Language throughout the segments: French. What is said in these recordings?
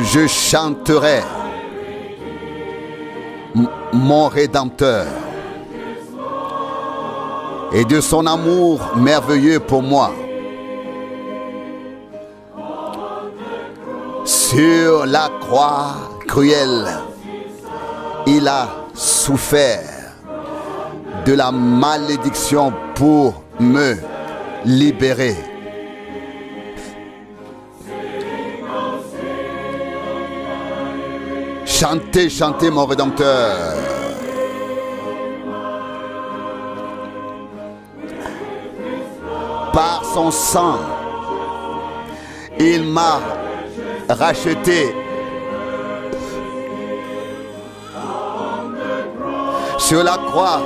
Je chanterai mon Rédempteur et de son amour merveilleux pour moi. Sur la croix cruelle, il a souffert de la malédiction pour me libérer. Chantez, chantez mon Rédempteur. Par son sang, il m'a racheté. Sur la croix,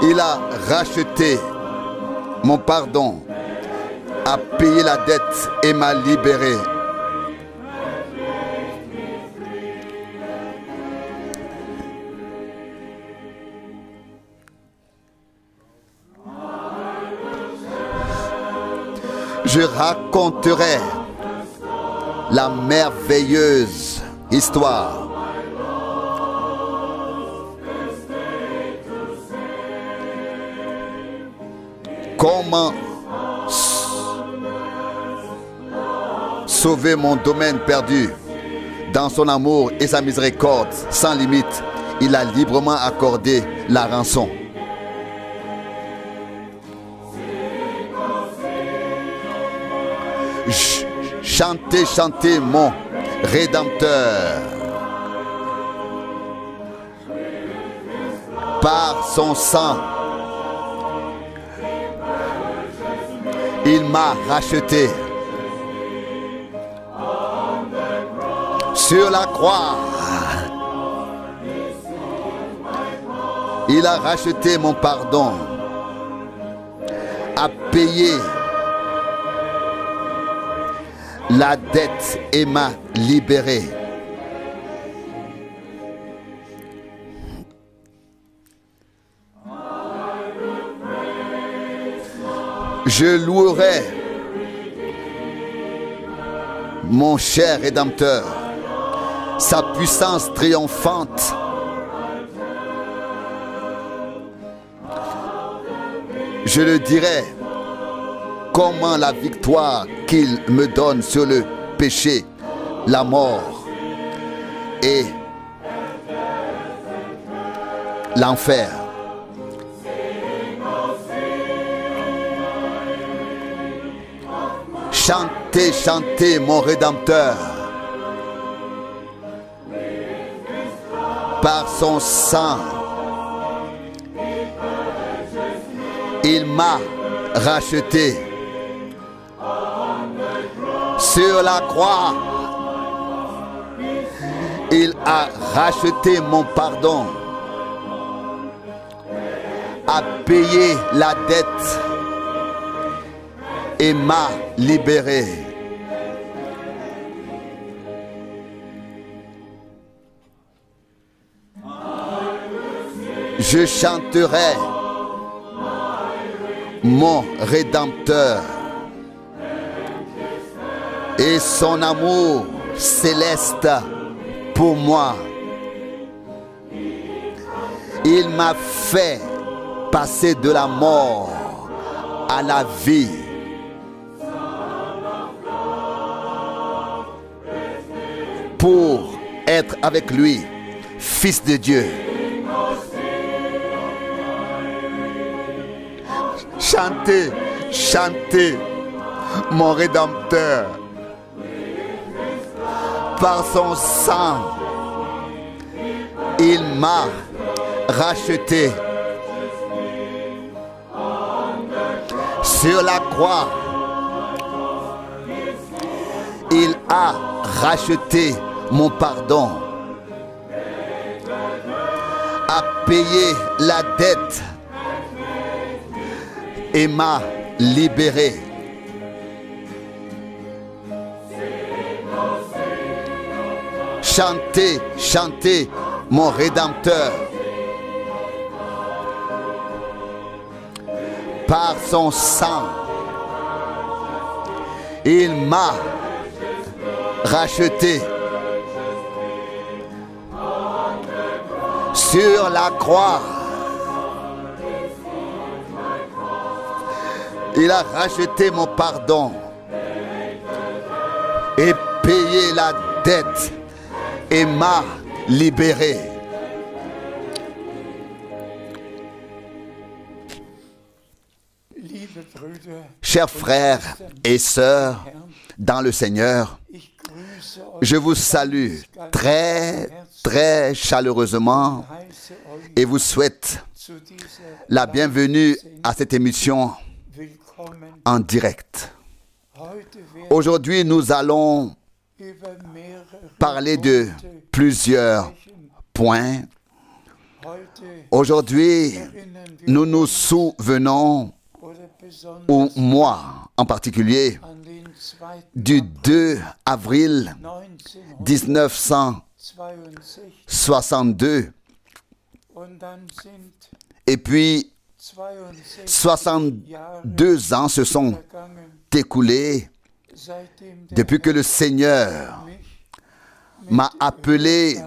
il a racheté mon pardon, a payé la dette et m'a libéré. Je raconterai la merveilleuse histoire comment sauver mon domaine perdu. Dans son amour et sa miséricorde sans limite, il a librement accordé la rançon. Chantez, chantez mon Rédempteur. Par son sang, il m'a racheté. Sur la croix, il a racheté mon pardon, a payé la dette et m'a libéré. Je louerai mon cher Rédempteur, sa puissance triomphante. Je le dirai, comment la victoire qu'il me donne sur le péché, la mort et l'enfer. Chantez, chantez mon Rédempteur. Par son sang, il m'a racheté. Sur la croix, il a racheté mon pardon, a payé la dette et m'a libéré. Je chanterai mon Rédempteur et son amour céleste pour moi. Il m'a fait passer de la mort à la vie. Pour être avec lui, Fils de Dieu. Chantez, chantez mon Rédempteur. Par son sang, il m'a racheté. Sur la croix, il a racheté mon pardon, a payé la dette et m'a libéré. Chantez, chantez mon Rédempteur. Par son sang, Il m'a racheté. Sur la croix, il a racheté mon pardon et payé la dette et m'a libéré. Chers frères et sœurs dans le Seigneur, je vous salue très, très chaleureusement et vous souhaite la bienvenue à cette émission en direct. Aujourd'hui, nous allons parler de plusieurs points. Aujourd'hui, nous nous souvenons, ou moi en particulier, du 2 avril 1962. Et puis, 62 ans se sont écoulés depuis que le Seigneur m'a appelé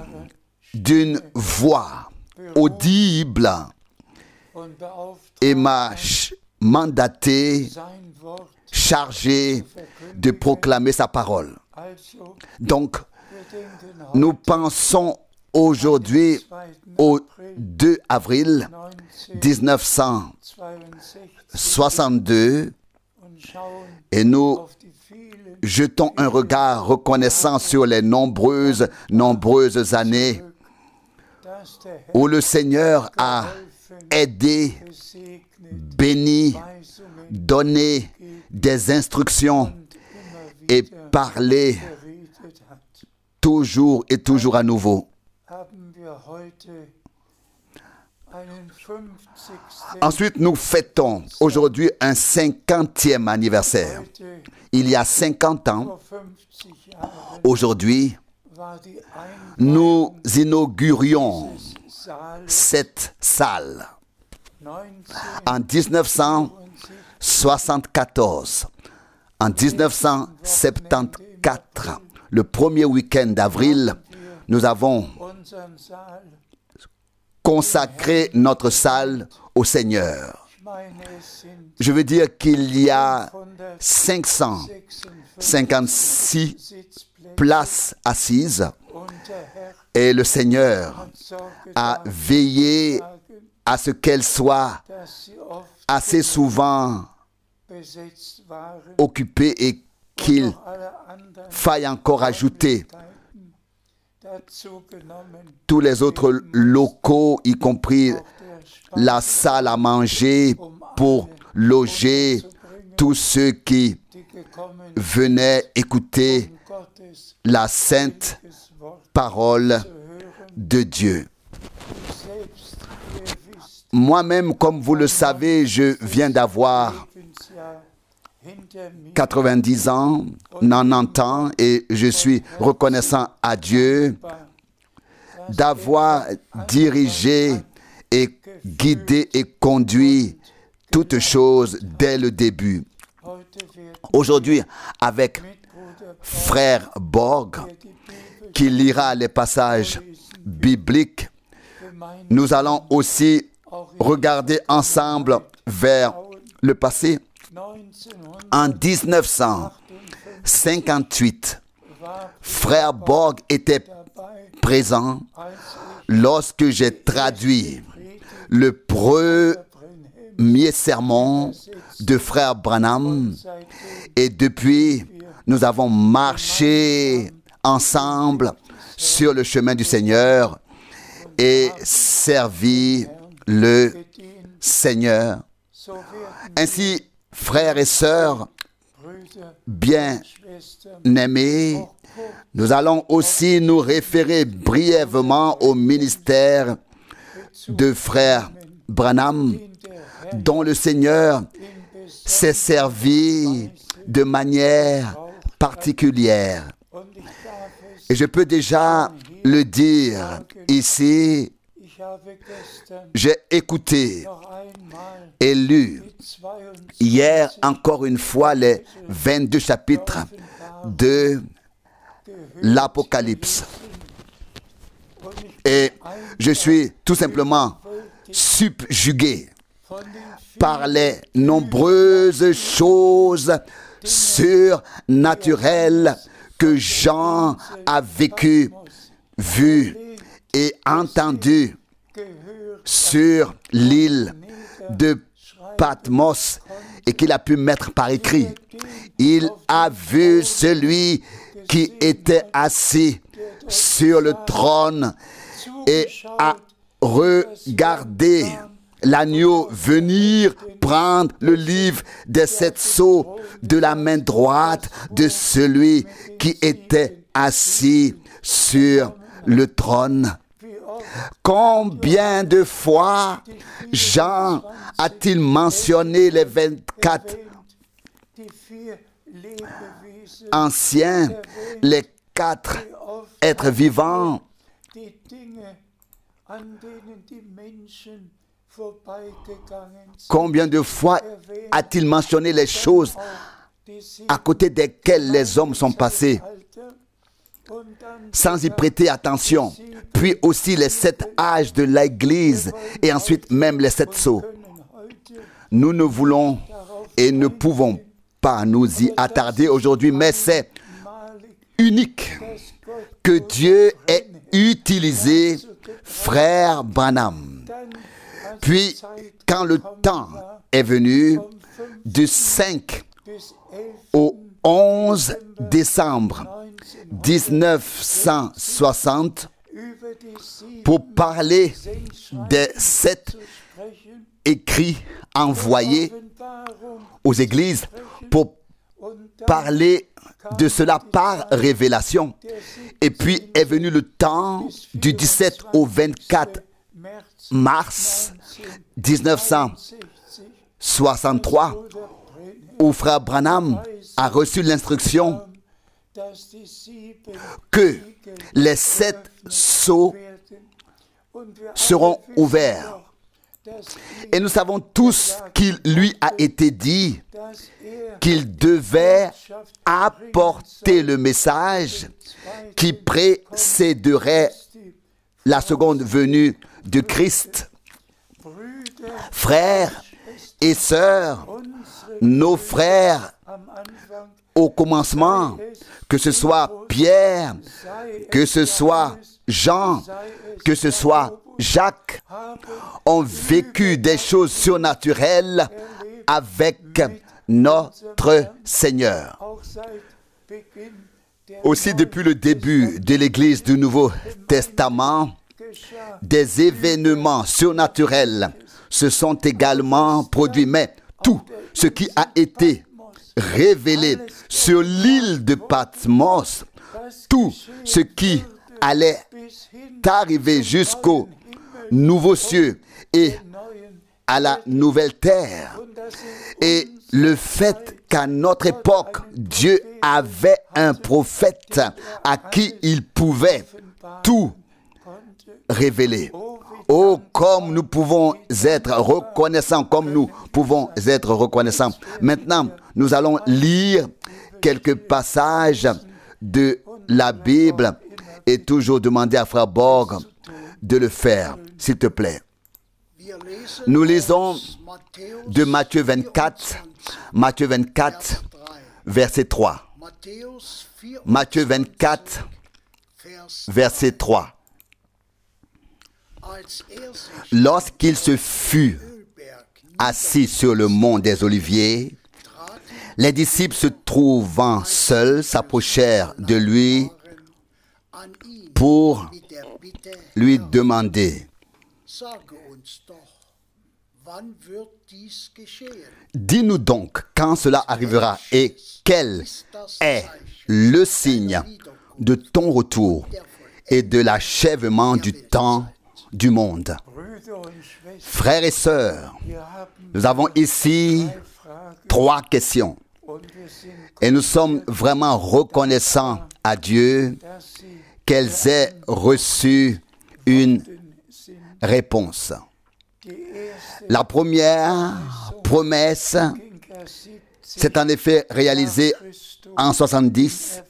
d'une voix audible et m'a mandaté, chargé de proclamer sa parole. Donc, nous pensons aujourd'hui au 2 avril 1962 et nous jetons un regard reconnaissant sur les nombreuses années où le Seigneur a aidé, béni, donné des instructions et parlé toujours et toujours à nouveau. Ensuite, nous fêtons aujourd'hui un 50e anniversaire. Il y a 50 ans, aujourd'hui, nous inaugurions cette salle. En 1974, en 1974, le premier week-end d'avril, nous avons consacré notre salle au Seigneur. Je veux dire qu'il y a 556 places assises et le Seigneur a veillé à ce qu'elles soient assez souvent occupées et qu'il faille encore ajouter tous les autres locaux, y compris la salle à manger pour loger tous ceux qui venaient écouter la sainte parole de Dieu. Moi-même, comme vous le savez, je viens d'avoir 90 ans, 90 ans, et je suis reconnaissant à Dieu d'avoir dirigé et guidé et conduit toutes choses dès le début. Aujourd'hui, avec frère Borg, qui lira les passages bibliques, nous allons aussi regarder ensemble vers le passé. En 1958, frère Borg était présent lorsque j'ai traduit le premier sermon de frère Branham et depuis, nous avons marché ensemble sur le chemin du Seigneur et servi le Seigneur. Ainsi, frères et sœurs bien-aimés, nous allons aussi nous référer brièvement au ministère de frère Branham, dont le Seigneur s'est servi de manière particulière. Et je peux déjà le dire ici, j'ai écouté et lu hier encore une fois les 22 chapitres de l'Apocalypse. Et je suis tout simplement subjugué par les nombreuses choses surnaturelles que Jean a vécues, vues et entendues sur l'île de Patmos et qu'il a pu mettre par écrit. Il a vu celui qui était assis sur le trône et a regardé l'agneau venir prendre le livre des 7 sceaux de la main droite de celui qui était assis sur le trône. Combien de fois Jean a-t-il mentionné les 24 anciens, les 4 êtres vivants? Combien de fois a-t-il mentionné les choses à côté desquelles les hommes sont passés sans y prêter attention? Puis aussi les 7 âges de l'Église et ensuite même les 7 sceaux. Nous ne voulons et ne pouvons pas nous y attarder aujourd'hui, mais c'est unique que Dieu ait utilisé Frère Branham. Puis, quand le temps est venu, du 5 au 11 décembre 1960, pour parler des 7 écrits envoyés aux églises, pour parler de cela par révélation. Et puis est venu le temps du 17 au 24 mars 1963 où Frère Branham a reçu l'instruction que les 7 sceaux seront ouverts. Et nous savons tous qu'il lui a été dit qu'il devait apporter le message qui précéderait la seconde venue de Christ. Frères et sœurs, nos frères au commencement, que ce soit Pierre, que ce soit Jean, que ce soit Jacques, ont vécu des choses surnaturelles avec notre Seigneur. Aussi, depuis le début de l'Église du Nouveau Testament, des événements surnaturels se sont également produits. Mais tout ce qui a été révélé sur l'île de Patmos, tout ce qui allait arriver jusqu'aux nouveaux cieux et à la nouvelle terre, et le fait qu'à notre époque, Dieu avait un prophète à qui il pouvait tout révéler. Oh, comme nous pouvons être reconnaissants, comme nous pouvons être reconnaissants. Maintenant, nous allons lire quelques passages de la Bible et toujours demander à Frère Borg de le faire, s'il te plaît. Nous lisons de Matthieu 24, verset 3. Matthieu 24, verset 3. Lorsqu'il se fut assis sur le mont des Oliviers, les disciples se trouvant seuls s'approchèrent de lui pour lui demander: dis-nous donc quand cela arrivera et quel est le signe de ton retour et de l'achèvement du temps du monde. Frères et sœurs, nous avons ici 3 questions et nous sommes vraiment reconnaissants à Dieu qu'elles aient reçu une réponse. La première promesse s'est en effet réalisée en 70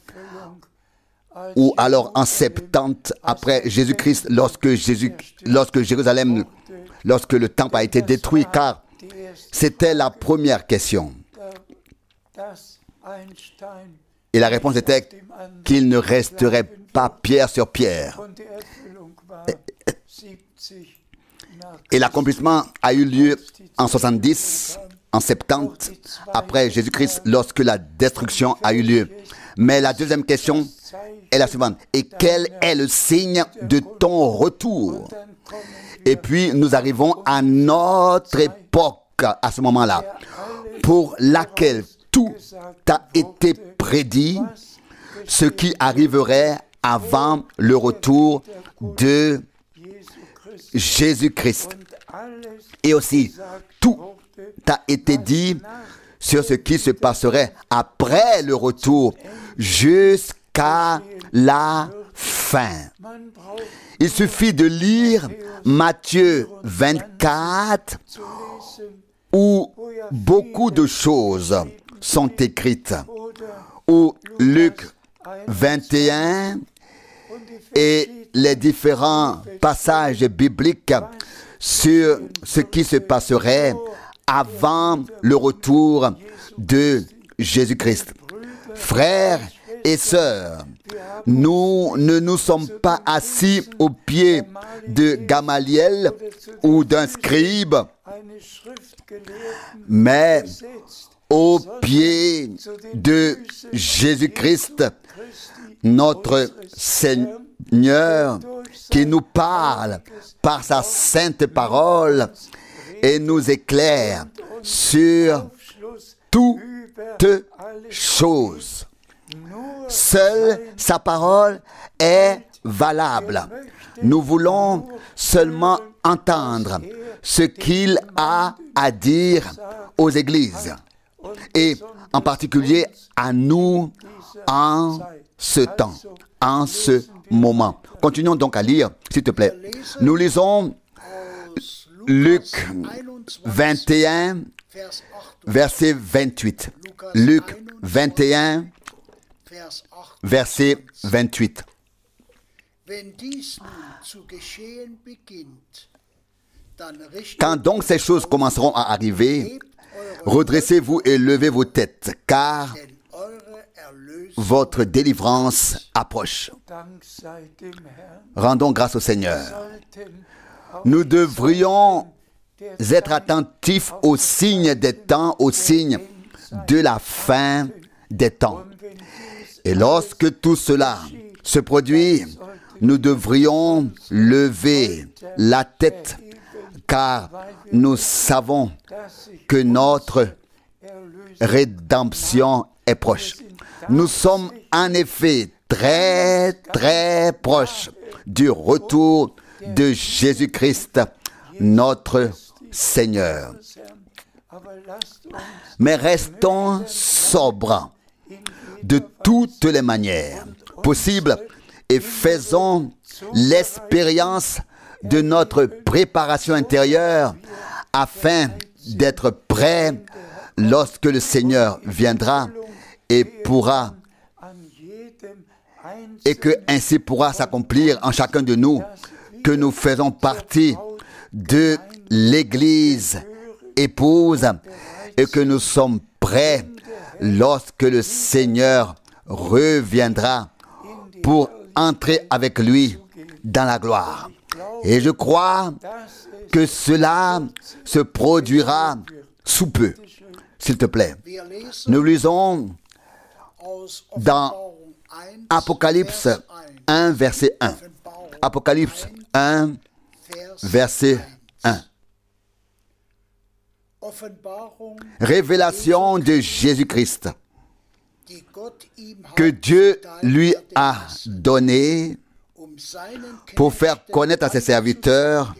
ou alors en 70 après Jésus-Christ, lorsque Jérusalem, lorsque le temple a été détruit, car c'était la première question. Et la réponse était qu'il ne resterait pas pierre sur pierre. Et l'accomplissement a eu lieu en 70, en 70, après Jésus-Christ, lorsque la destruction a eu lieu. Mais la deuxième question est la suivante. Et quel est le signe de ton retour? Et puis nous arrivons à notre époque, à ce moment-là, pour laquelle tout a été prédit, ce qui arriverait avant le retour de Jésus-Christ. Et aussi, tout a été dit sur ce qui se passerait après le retour, jusqu'à la fin. Il suffit de lire Matthieu 24, où beaucoup de choses sont écrites, ou Luc 21, et les différents passages bibliques sur ce qui se passerait avant le retour de Jésus-Christ. Frères et sœurs, nous ne nous sommes pas assis au pied de Gamaliel ou d'un scribe, mais au pied de Jésus-Christ, notre Seigneur, qui nous parle par sa sainte parole et nous éclaire sur toutes choses. Seule sa parole est valable. Nous voulons seulement entendre ce qu'il a à dire aux églises, et en particulier à nous en ce temps, en ce moment. Continuons donc à lire, s'il te plaît. Nous lisons Luc 21, verset 28. Luc 21, verset 28. Quand donc ces choses commenceront à arriver, redressez-vous et levez vos têtes, car votre délivrance approche. Rendons grâce au Seigneur. Nous devrions être attentifs aux signes des temps, aux signes de la fin des temps. Et lorsque tout cela se produit, nous devrions lever la tête, car nous savons que notre rédemption est proche. Nous sommes en effet très, très proches du retour de Jésus-Christ, notre Seigneur. Mais restons sobres de toutes les manières possibles et faisons l'expérience de notre préparation intérieure afin d'être prêts lorsque le Seigneur viendra et que ainsi pourra s'accomplir en chacun de nous que nous faisons partie de l'Église épouse et que nous sommes prêts lorsque le Seigneur reviendra pour entrer avec lui dans la gloire. Et je crois que cela se produira sous peu. S'il te plaît. Nous lisons dans Apocalypse 1, verset 1. Apocalypse 1, verset 1. Révélation de Jésus-Christ que Dieu lui a donné pour faire connaître à ses serviteurs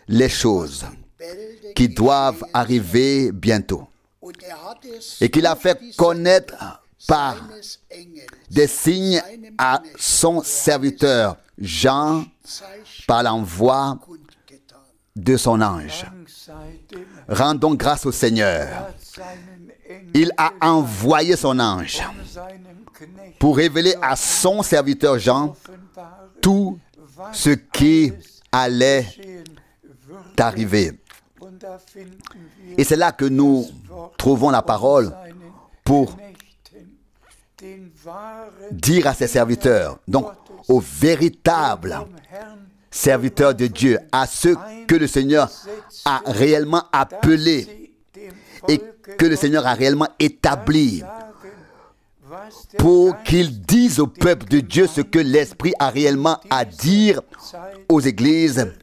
les choses qui doivent arriver bientôt. Et qu'il a fait connaître par des signes à son serviteur Jean par l'envoi de son ange. Rendons grâce au Seigneur. Il a envoyé son ange pour révéler à son serviteur Jean tout ce qui allait arriver. Et c'est là que nous trouvons la parole pour dire à ses serviteurs, donc aux véritables serviteurs de Dieu, à ceux que le Seigneur a réellement appelés et que le Seigneur a réellement établis, pour qu'ils disent au peuple de Dieu ce que l'Esprit a réellement à dire aux églises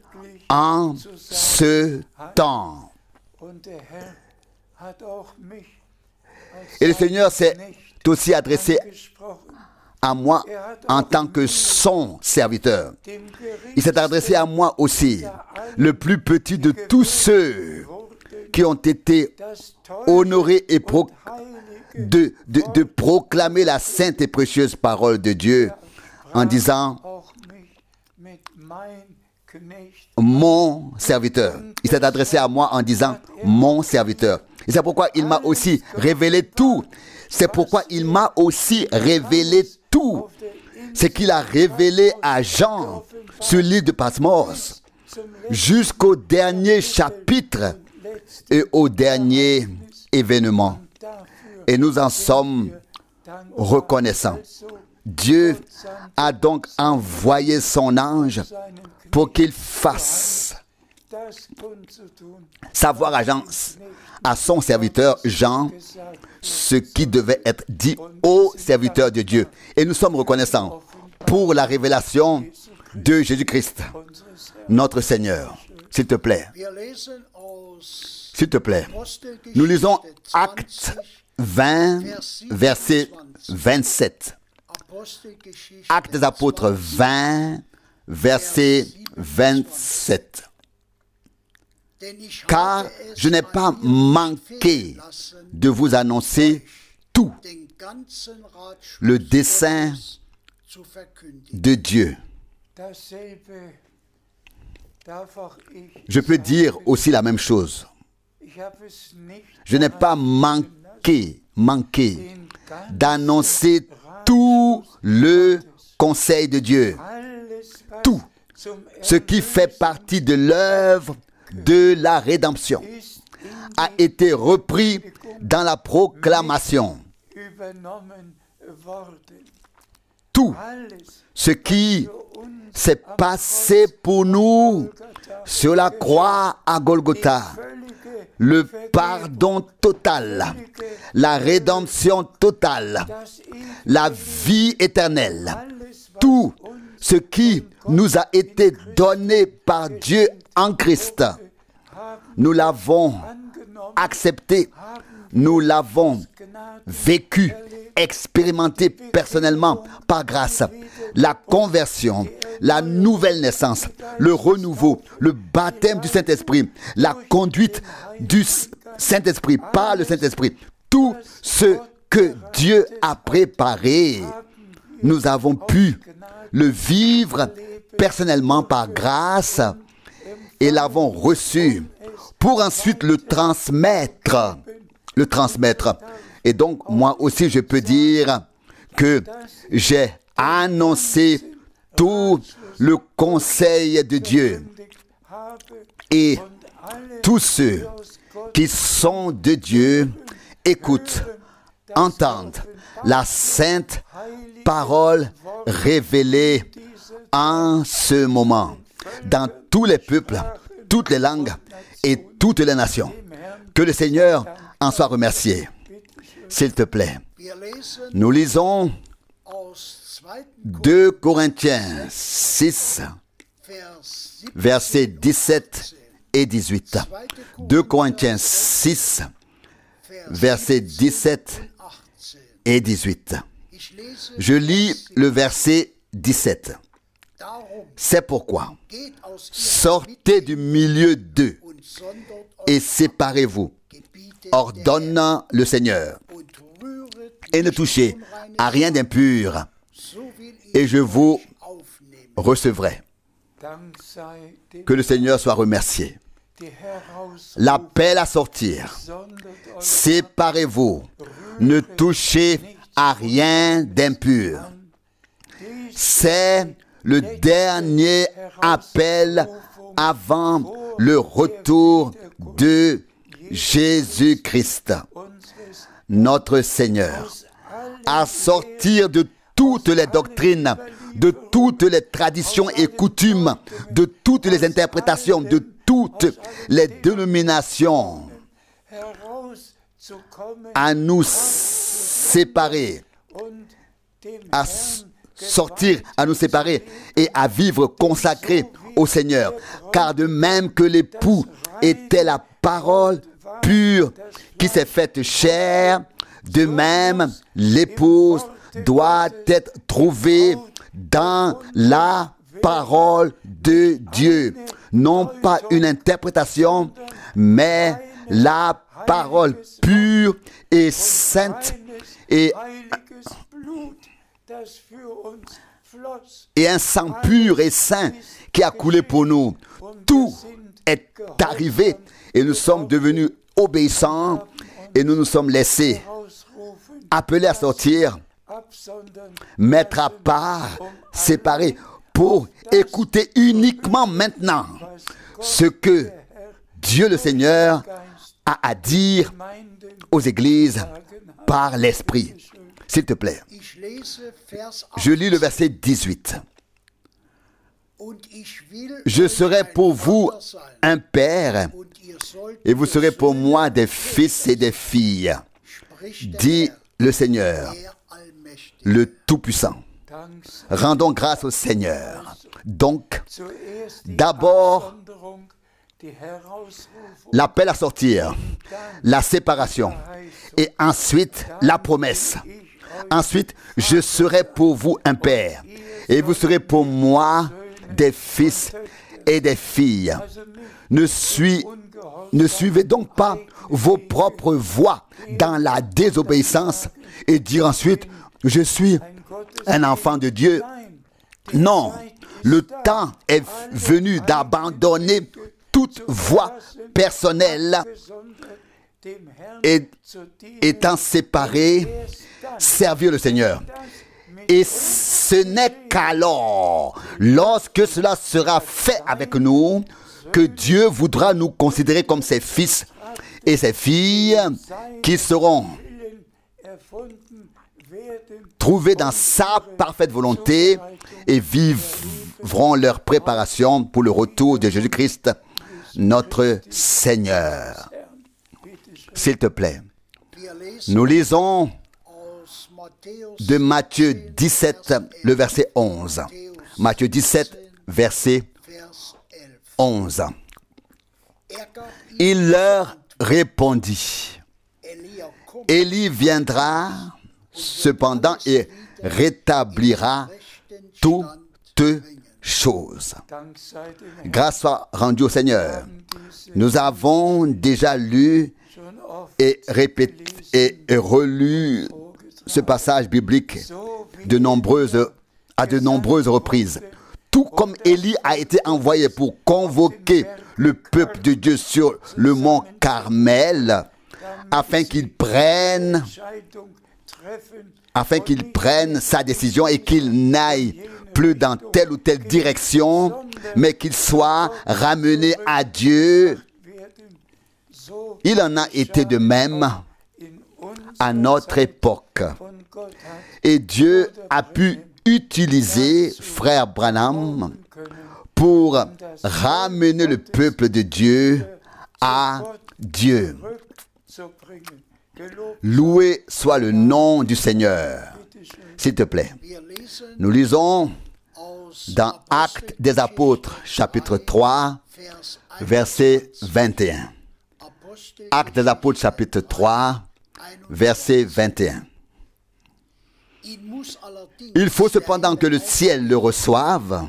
en ce temps. Et le Seigneur s'est aussi adressé à moi en tant que son serviteur. Il s'est adressé à moi aussi, le plus petit de tous ceux qui ont été honorés et de proclamer la sainte et précieuse parole de Dieu en disant mon serviteur. Il s'est adressé à moi en disant mon serviteur. Et c'est pourquoi il m'a aussi révélé tout. C'est pourquoi il m'a aussi révélé tout. C'est qu'il a révélé à Jean sur l'île de Patmos jusqu'au dernier chapitre et au dernier événement. Et nous en sommes reconnaissants. Dieu a donc envoyé son ange pour qu'il fasse savoir à son serviteur Jean ce qui devait être dit au serviteur de Dieu. Et nous sommes reconnaissants pour la révélation de Jésus-Christ, notre Seigneur. S'il te plaît. S'il te plaît. Nous lisons Actes 20, verset 27. Actes des Apôtres 20, verset 27. Car je n'ai pas manqué de vous annoncer tout le dessein de Dieu. Je peux dire aussi la même chose. Je n'ai pas manqué d'annoncer tout le conseil de Dieu. Tout ce qui fait partie de l'œuvre de la rédemption a été repris dans la proclamation. Tout ce qui s'est passé pour nous sur la croix à Golgotha, le pardon total, la rédemption totale, la vie éternelle, tout ce qui nous a été donné par Dieu en Christ, nous l'avons accepté, nous l'avons vécu, expérimenté personnellement par grâce. La conversion, la nouvelle naissance, le renouveau, le baptême du Saint-Esprit, la conduite du Saint-Esprit par le Saint-Esprit, tout ce que Dieu a préparé, nous avons pu le vivre personnellement par grâce et l'avons reçu pour ensuite le transmettre. Et donc, moi aussi, je peux dire que j'ai annoncé tout le conseil de Dieu. Et tous ceux qui sont de Dieu écoutent, entendent la sainte parole révélée en ce moment dans tous les peuples, toutes les langues et toutes les nations. Que le Seigneur en soit remercié. S'il te plaît. Nous lisons 2 Corinthiens 6, versets 17 et 18. 2 Corinthiens 6, versets 17 et 18. Je lis le verset 17. C'est pourquoi, sortez du milieu d'eux et séparez-vous, ordonne le Seigneur, et ne touchez à rien d'impur, et je vous recevrai. Que le Seigneur soit remercié. L'appel à sortir. Séparez-vous. Ne touchez à rien d'impur. C'est le dernier appel avant le retour de Jésus-Christ, notre Seigneur, à sortir de toutes les doctrines, de toutes les traditions et coutumes, de toutes les interprétations, de toutes les dénominations, à nous séparer, à sortir, à nous séparer et à vivre consacrés au Seigneur. Car de même que l'époux était la parole pure qui s'est faite chair, de même l'épouse doit être trouvée dans la parole de Dieu. Non pas une interprétation, mais la parole pure et sainte et un sang pur et saint qui a coulé pour nous. Tout est arrivé et nous sommes devenus obéissants et nous nous sommes laissés appeler à sortir, mettre à part, séparer pour écouter uniquement maintenant ce que Dieu le Seigneur a à dire aux églises par l'Esprit. S'il te plaît, je lis le verset 18. Je serai pour vous un père, et vous serez pour moi des fils et des filles, dit le Seigneur, le Tout-Puissant. Rendons grâce au Seigneur. Donc, d'abord, l'appel à sortir, la séparation, et ensuite la promesse. Ensuite, je serai pour vous un père, et vous serez pour moi des fils et des filles. Ne suivez donc pas vos propres voies dans la désobéissance et dire ensuite, je suis un enfant de Dieu. Non, le temps est venu d'abandonner toute voie personnelle et étant séparé, servir le Seigneur. Et ce n'est qu'alors, lorsque cela sera fait avec nous, que Dieu voudra nous considérer comme ses fils et ses filles qui seront trouvés dans sa parfaite volonté et vivront leur préparation pour le retour de Jésus-Christ, notre Seigneur. S'il te plaît, nous lisons de Matthieu 17, le verset 11. Matthieu 17, verset 11. Il leur répondit, Élie viendra cependant et rétablira toutes choses. Grâce soit rendue au Seigneur. Nous avons déjà lu et répété et relu ce passage biblique à de nombreuses reprises. Tout comme Élie a été envoyé pour convoquer le peuple de Dieu sur le mont Carmel, afin qu'il prenne sa décision et qu'il n'aille plus dans telle ou telle direction, mais qu'il soit ramené à Dieu. Il en a été de même à notre époque. Et Dieu a pu utiliser frère Branham pour ramener le peuple de Dieu à Dieu. Loué soit le nom du Seigneur. S'il te plaît. Nous lisons dans Actes des Apôtres, chapitre 3, verset 21. Actes des Apôtres, chapitre 3, verset 21. Il faut cependant que le ciel le reçoive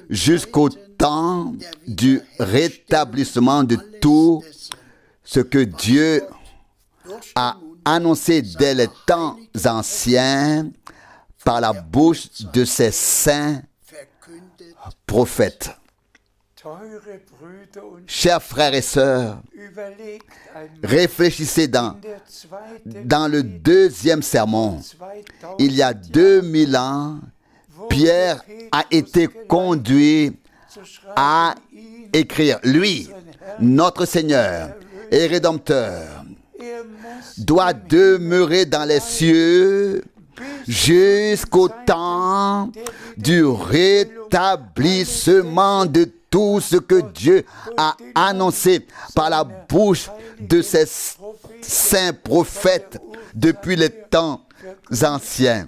jusqu'au temps du rétablissement de tout ce que Dieu a annoncé dès les temps anciens par la bouche de ses saints prophètes. Chers frères et sœurs, réfléchissez dans le deuxième sermon. Il y a 2000 ans, Pierre a été conduit à écrire. Lui, notre Seigneur et Rédempteur, doit demeurer dans les cieux jusqu'au temps du rétablissement de tout ce que Dieu a annoncé par la bouche de ses saints prophètes depuis les temps anciens.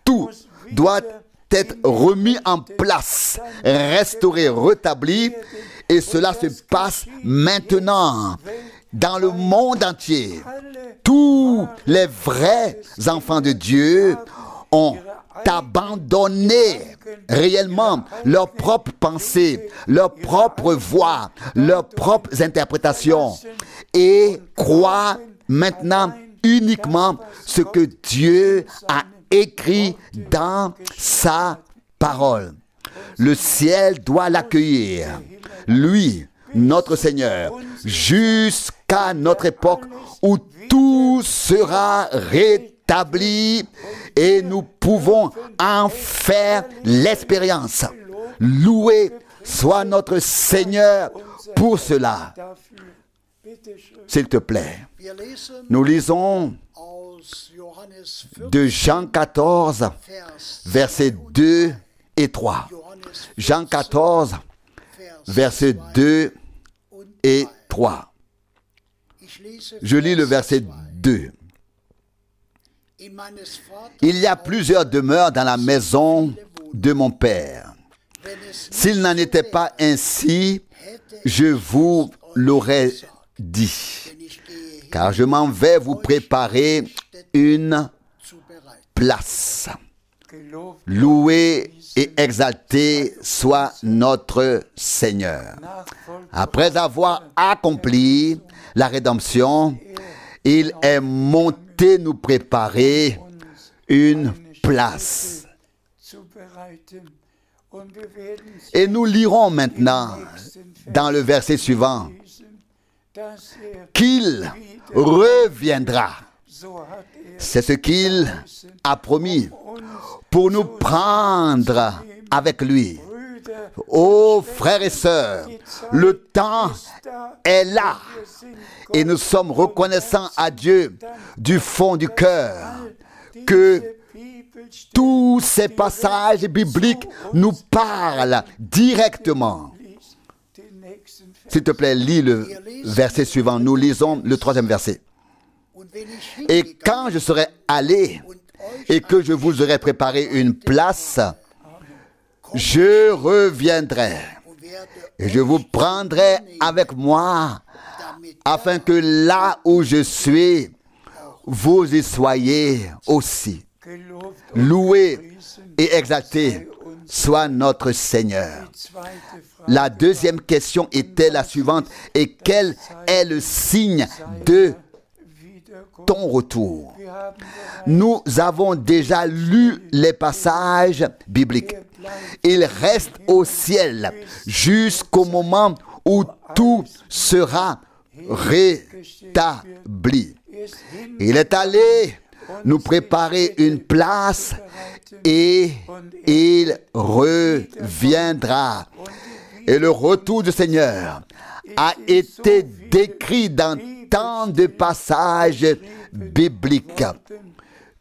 Tout doit être remis en place, restauré, rétabli, et cela se passe maintenant dans le monde entier. Tous les vrais enfants de Dieu ont abandonné réellement leurs propres pensées, leurs propres voix, leurs propres interprétations et croient maintenant uniquement ce que Dieu a écrit dans sa parole. Le ciel doit l'accueillir, lui, notre Seigneur, jusqu'à notre époque où tout sera rétabli et nous pouvons en faire l'expérience. Loué soit notre Seigneur pour cela. S'il te plaît, nous lisons de Jean 14, versets 2 et 3. Jean 14, versets 2 et 3. Je lis le verset 2. Il y a plusieurs demeures dans la maison de mon Père. S'il n'en était pas ainsi, je vous l'aurais dit. Car je m'en vais vous préparer une place. Loué et exalté soit notre Seigneur. Après avoir accompli la rédemption, il est monté nous préparer une place. Et nous lirons maintenant dans le verset suivant qu'il reviendra. C'est ce qu'il a promis pour nous prendre avec lui. Oh frères et sœurs, le temps est là et nous sommes reconnaissants à Dieu du fond du cœur que tous ces passages bibliques nous parlent directement. S'il te plaît, lis le verset suivant. Nous lisons le 3e verset. Et quand je serai allé et que je vous aurai préparé une place, je reviendrai et je vous prendrai avec moi afin que là où je suis, vous y soyez aussi. Loué et exalté soit notre Seigneur. La deuxième question était la suivante. Et quel est le signe de ton retour? Nous avons déjà lu les passages bibliques. Il reste au ciel jusqu'au moment où tout sera rétabli. Il est allé nous préparer une place et il reviendra. Et le retour du Seigneur a été décrit dans tant de passages bibliques,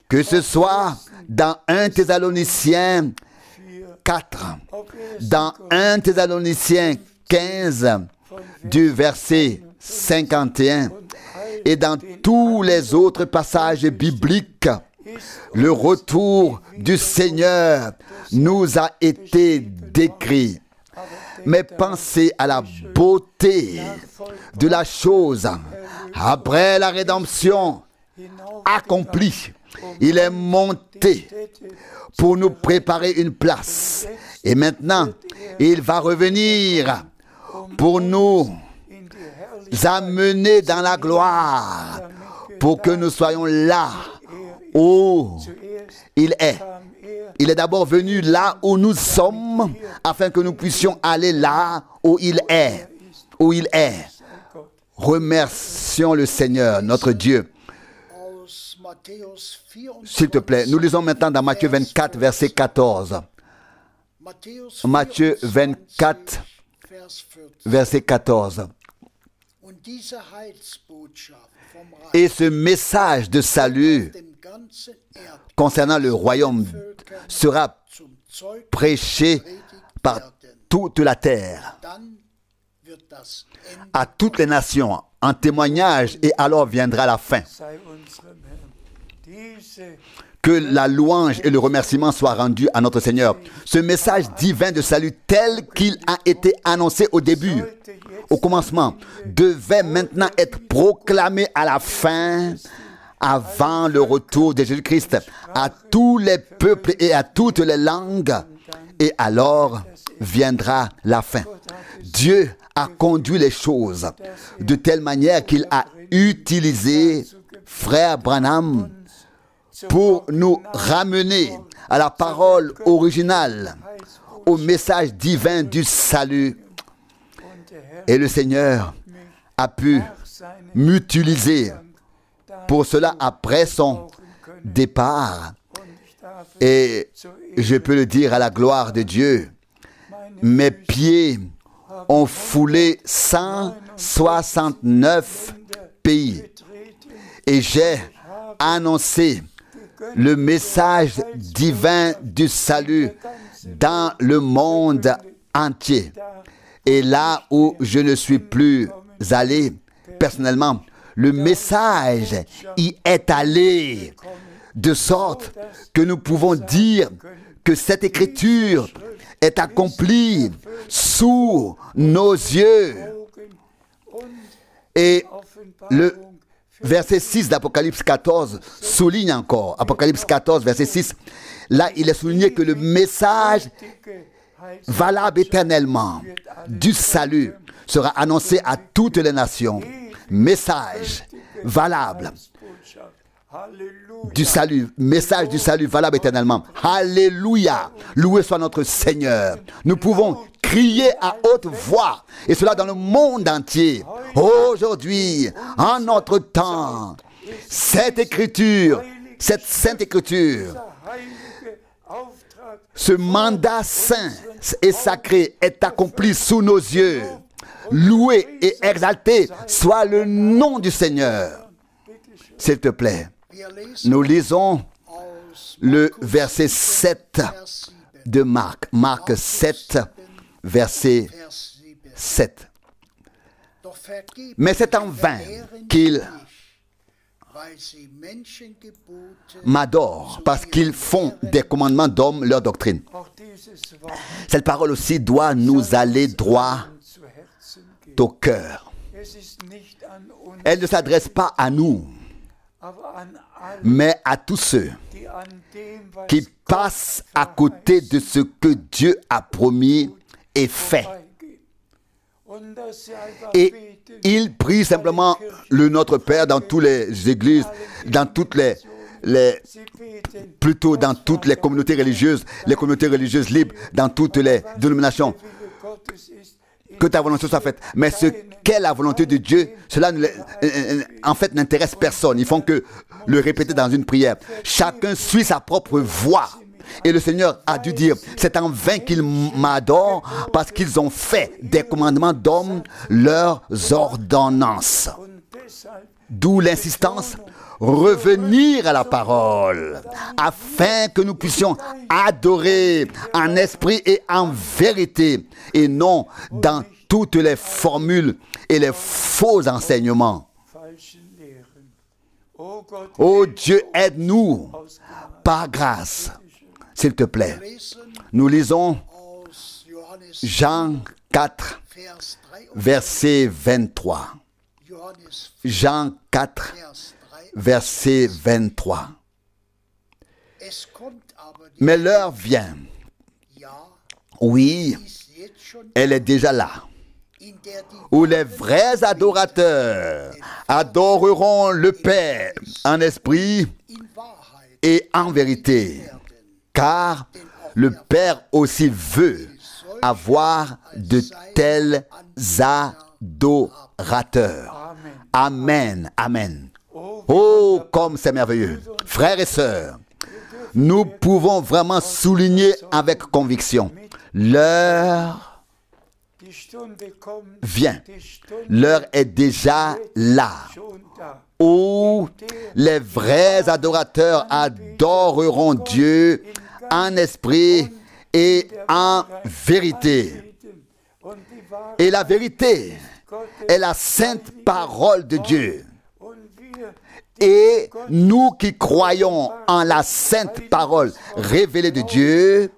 que ce soit dans 1 Thessaloniciens 4, dans 1 Thessaloniciens 15, du verset 51, et dans tous les autres passages bibliques, le retour du Seigneur nous a été décrit. Mais pensez à la beauté de la chose. Après la rédemption accomplie, il est monté pour nous préparer une place. Et maintenant, il va revenir pour nous amener dans la gloire, pour que nous soyons là où il est. Il est d'abord venu là où nous sommes, afin que nous puissions aller là où il est. Où il est. Remercions le Seigneur, notre Dieu. S'il te plaît, nous lisons maintenant dans Matthieu 24, verset 14. Matthieu 24, verset 14. Et ce message de salut concernant le royaume sera prêché par toute la terre, à toutes les nations, en témoignage, et alors viendra la fin. Que la louange et le remerciement soient rendus à notre Seigneur. Ce message divin de salut tel qu'il a été annoncé au début, au commencement, devait maintenant être proclamé à la fin, avant le retour de Jésus-Christ, à tous les peuples et à toutes les langues, et alors viendra la fin. Dieu a conduit les choses de telle manière qu'il a utilisé frère Branham pour nous ramener à la parole originale, au message divin du salut. Et le Seigneur a pu m'utiliser pour cela après son départ. Et je peux le dire à la gloire de Dieu, mes pieds ont foulé 169 pays et j'ai annoncé le message divin du salut dans le monde entier. Et là où je ne suis plus allé, personnellement, le message y est allé, de sorte que nous pouvons dire que cette écriture est accomplie sous nos yeux. Et le verset 6 d'Apocalypse 14 souligne encore, Apocalypse 14, verset 6, là il est souligné que le message valable éternellement du salut sera annoncé à toutes les nations. Message valable du salut, message du salut valable éternellement. Alléluia, loué soit notre Seigneur. Nous pouvons crier à haute voix, et cela dans le monde entier. Aujourd'hui, en notre temps, cette écriture, cette sainte écriture, ce mandat saint et sacré est accompli sous nos yeux. Loué et exalté soit le nom du Seigneur. S'il te plaît, nous lisons le verset 7 de Marc. Marc 7, verset 7. Mais c'est en vain qu'ils m'adorent, parce qu'ils font des commandements d'hommes leur doctrine. Cette parole aussi doit nous aller droit au cœur. Elle ne s'adresse pas à nous, mais à tous ceux qui passent à côté de ce que Dieu a promis et fait. Et il prie simplement le Notre Père dans toutes les églises, dans toutes plutôt dans toutes les communautés religieuses libres, dans toutes les dénominations. Que ta volonté soit faite. Mais ce qu'est la volonté de Dieu, cela en fait n'intéresse personne. Ils font que le répéter dans une prière. Chacun suit sa propre voie. Et le Seigneur a dû dire, c'est en vain qu'ils m'adorent, parce qu'ils ont fait des commandements d'hommes leurs ordonnances. D'où l'insistance, revenir à la parole, afin que nous puissions adorer en esprit et en vérité, et non dans toutes les formules et les faux enseignements. Oh Dieu, aide-nous par grâce, s'il te plaît. Nous lisons Jean 4, verset 23. Jean 4, verset 23. Mais l'heure vient, oui, elle est déjà là, où les vrais adorateurs adoreront le Père en esprit et en vérité. car le Père aussi veut avoir de tels adorateurs. Amen, amen. Oh, comme c'est merveilleux. Frères et sœurs, nous pouvons vraiment souligner avec conviction, l'heure vient, l'heure est déjà là, où les vrais adorateurs adoreront Dieu en esprit et en vérité. Et la vérité est la sainte parole de Dieu. Et nous qui croyons en la sainte parole révélée de Dieu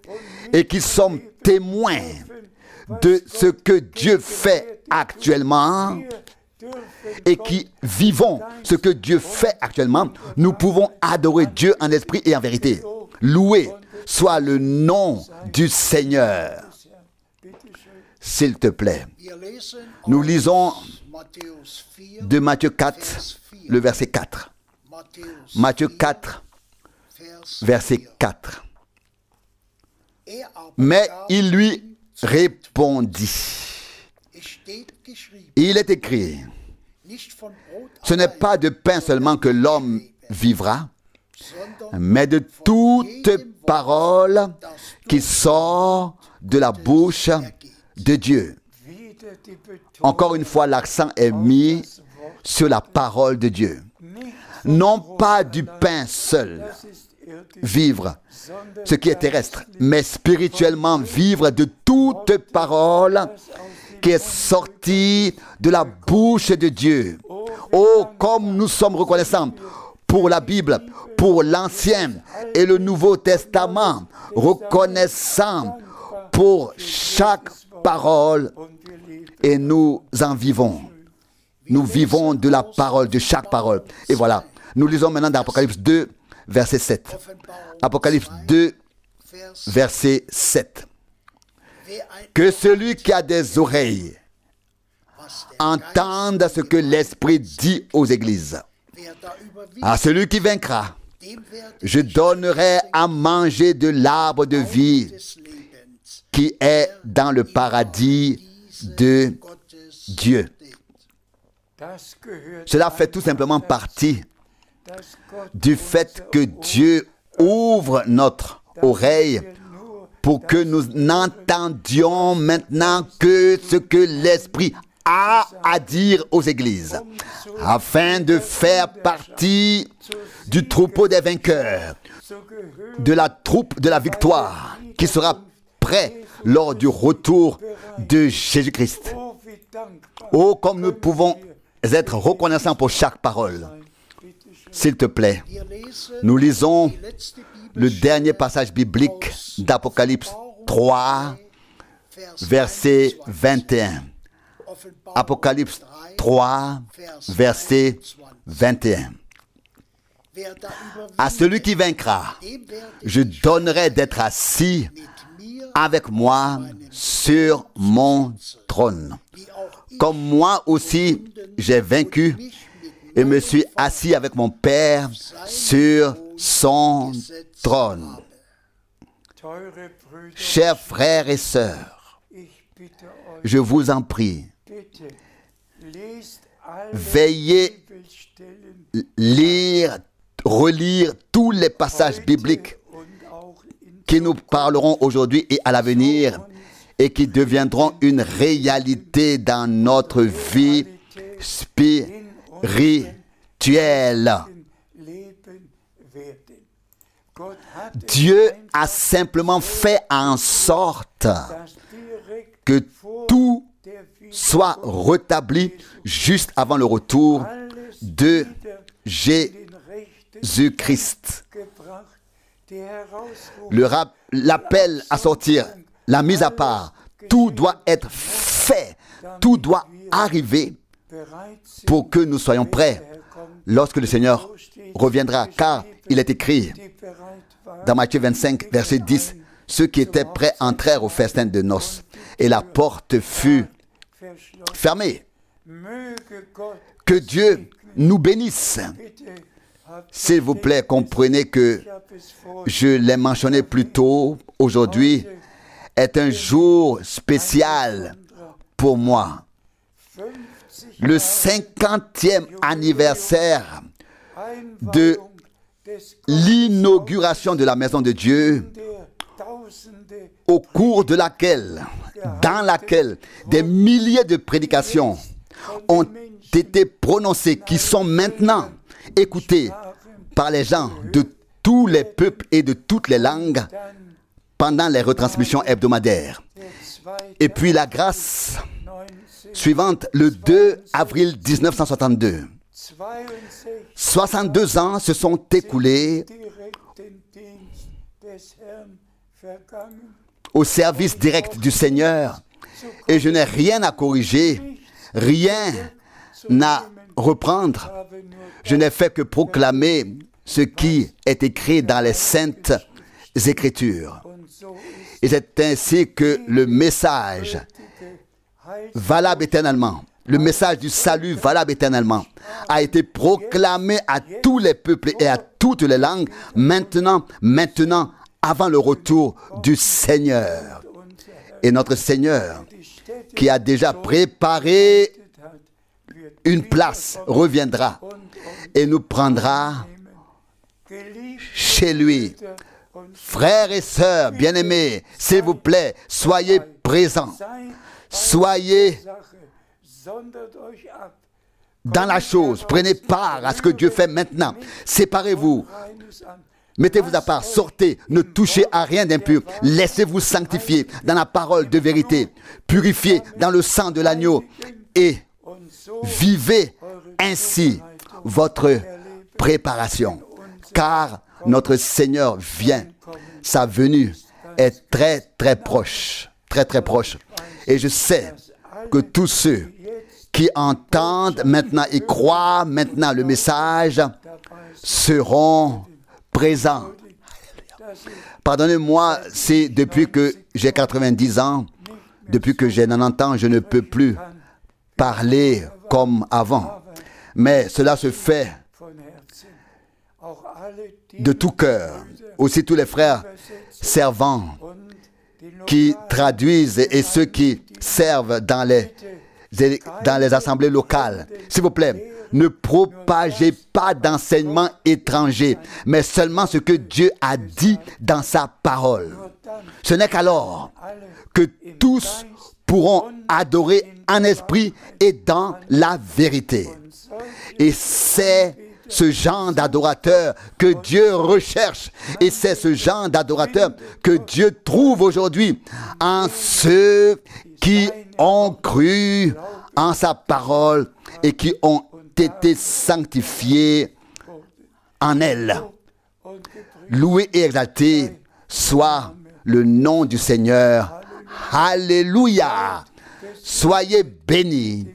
et qui sommes témoins de ce que Dieu fait actuellement et qui vivons ce que Dieu fait actuellement, nous pouvons adorer Dieu en esprit et en vérité. Loué soit le nom du Seigneur. S'il te plaît. Nous lisons de Matthieu 4, le verset 4. Matthieu 4, verset 4. Mais il lui répondit. Il est écrit, ce n'est pas de pain seulement que l'homme vivra, mais de toute parole qui sort de la bouche de Dieu. Encore une fois, l'accent est mis sur la parole de Dieu. Non pas du pain seul, vivre ce qui est terrestre, mais spirituellement vivre de toute parole qui est sortie de la bouche de Dieu. Oh, comme nous sommes reconnaissants pour la Bible, pour l'Ancien et le Nouveau Testament, reconnaissants pour chaque parole, et nous en vivons. Nous vivons de la parole, de chaque parole. Et voilà, nous lisons maintenant dans Apocalypse 2, verset 7. Apocalypse 2, verset 7. Que celui qui a des oreilles entende ce que l'Esprit dit aux églises. À celui qui vaincra, je donnerai à manger de l'arbre de vie qui est dans le paradis de Dieu. Cela fait tout simplement partie du fait que Dieu ouvre notre oreille pour que nous n'entendions maintenant que ce que l'Esprit a à dire aux églises, afin de faire partie du troupeau des vainqueurs, de la troupe de la victoire, qui sera prêt lors du retour de Jésus-Christ. Oh, comme nous pouvons être reconnaissants pour chaque parole. S'il te plaît, nous lisons le dernier passage biblique d'Apocalypse 3, verset 21. Apocalypse 3, verset 21. À celui qui vaincra, je donnerai d'être assis avec moi sur mon trône. Comme moi aussi, j'ai vaincu et me suis assis avec mon Père sur son trône. Chers frères et sœurs, je vous en prie, veillez lire, relire tous les passages bibliques qui nous parleront aujourd'hui et à l'avenir et qui deviendront une réalité dans notre vie spirituelle. Dieu a simplement fait en sorte que tout soit rétabli juste avant le retour de Jésus-Christ. L'appel à sortir, la mise à part, tout doit être fait, tout doit arriver pour que nous soyons prêts lorsque le Seigneur reviendra. Car il est écrit dans Matthieu 25, verset 10, ceux qui étaient prêts entrèrent au festin de noces et la porte fut fermée. Que Dieu nous bénisse. S'il vous plaît, comprenez que je l'ai mentionné plus tôt, aujourd'hui est un jour spécial pour moi. Le 50e anniversaire de l'inauguration de la maison de Dieu, au cours de dans laquelle des milliers de prédications ont été prononcées, qui sont maintenant écoutées par les gens de tous les peuples et de toutes les langues pendant les retransmissions hebdomadaires. Et puis la grâce suivante, le 2 avril 1962. 62 ans se sont écoulés au service direct du Seigneur et je n'ai rien à corriger, rien à reprendre. Je n'ai fait que proclamer ce qui est écrit dans les Saintes Écritures. Et c'est ainsi que le message valable éternellement, le message du salut valable éternellement, a été proclamé à tous les peuples et à toutes les langues, maintenant, avant le retour du Seigneur. Et notre Seigneur, qui a déjà préparé une place, reviendra et nous prendra chez lui. Frères et sœurs bien-aimés, s'il vous plaît, soyez présents. Soyez dans la chose. Prenez part à ce que Dieu fait maintenant. Séparez-vous. Mettez-vous à part. Sortez. Ne touchez à rien d'impur. Laissez-vous sanctifier dans la parole de vérité. Purifiez dans le sang de l'agneau. Et vivez ainsi votre préparation. Car notre Seigneur vient. Sa venue est très, très proche. Très, très proche. Et je sais que tous ceux qui entendent maintenant et croient maintenant le message seront présents. Pardonnez-moi si depuis que j'ai 90 ans, depuis que j'ai 90 ans, je ne peux plus parler comme avant. Mais cela se fait de tout cœur. Aussi tous les frères servants qui traduisent et ceux qui servent dans les assemblées locales. S'il vous plaît, ne propagez pas d'enseignements étrangers, mais seulement ce que Dieu a dit dans sa parole. Ce n'est qu'alors que tous pourront adorer en esprit et dans la vérité. Et c'est ce genre d'adorateur que Dieu recherche. Et c'est ce genre d'adorateur que Dieu trouve aujourd'hui en ceux qui ont cru en sa parole et qui ont été sanctifiés en elle. Loué et exalté soit le nom du Seigneur. Alléluia. Soyez bénis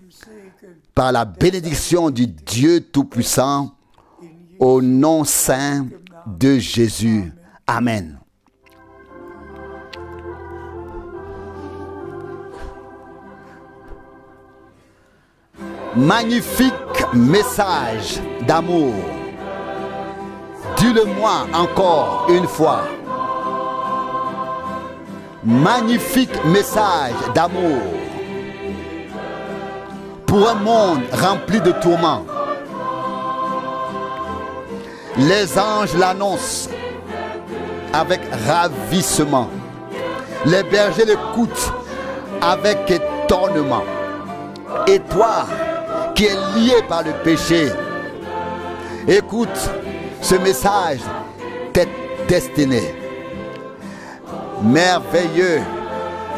par la bénédiction du Dieu Tout-Puissant, au nom saint de Jésus. Amen. Magnifique message d'amour. Dis-le-moi encore une fois. Magnifique message d'amour pour un monde rempli de tourments. Les anges l'annoncent avec ravissement. Les bergers l'écoutent avec étonnement. Et toi, qui es lié par le péché, écoute, ce message t'est destiné. Merveilleux,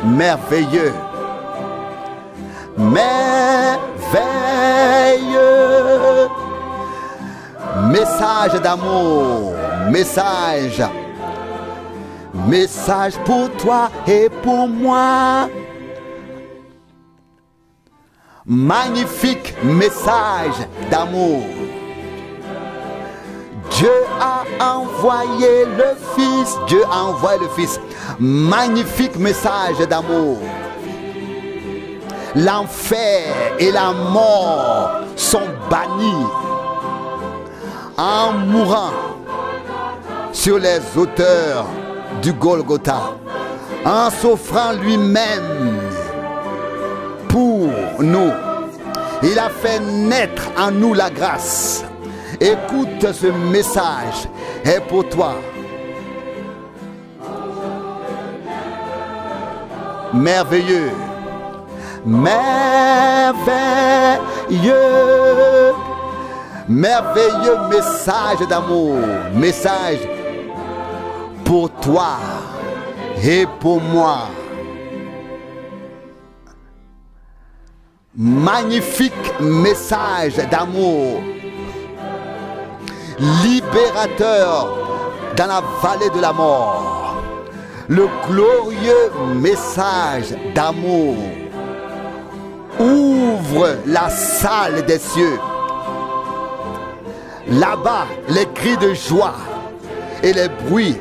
merveilleux, merveilleux. Message d'amour, message pour toi et pour moi. Magnifique message d'amour. Dieu a envoyé le Fils. Dieu a envoyé le Fils. Magnifique message d'amour. L'enfer et la mort sont bannis. en mourant sur les hauteurs du Golgotha, en s'offrant lui-même pour nous. Il a fait naître en nous la grâce. Écoute, ce message est pour toi. Merveilleux, merveilleux, merveilleux message d'amour, message pour toi et pour moi. Magnifique message d'amour, libérateur dans la vallée de la mort. Le glorieux message d'amour ouvre la salle des cieux. Là-bas, les cris de joie et les bruits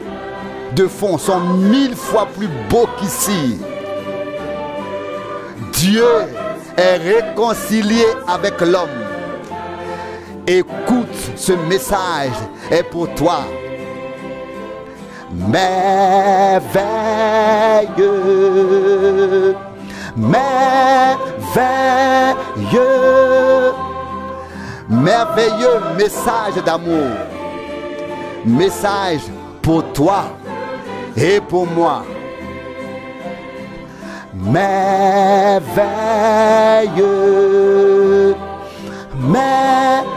de fond sont 1000 fois plus beaux qu'ici. Dieu est réconcilié avec l'homme. Écoute, ce message est pour toi. Merveilleux, merveilleux, merveilleux message d'amour, message pour toi et pour moi. Merveilleux, merveilleux,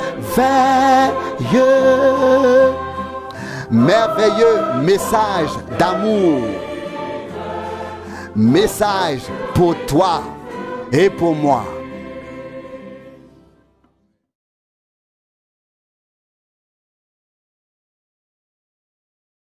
merveilleux message d'amour, message pour toi et pour moi.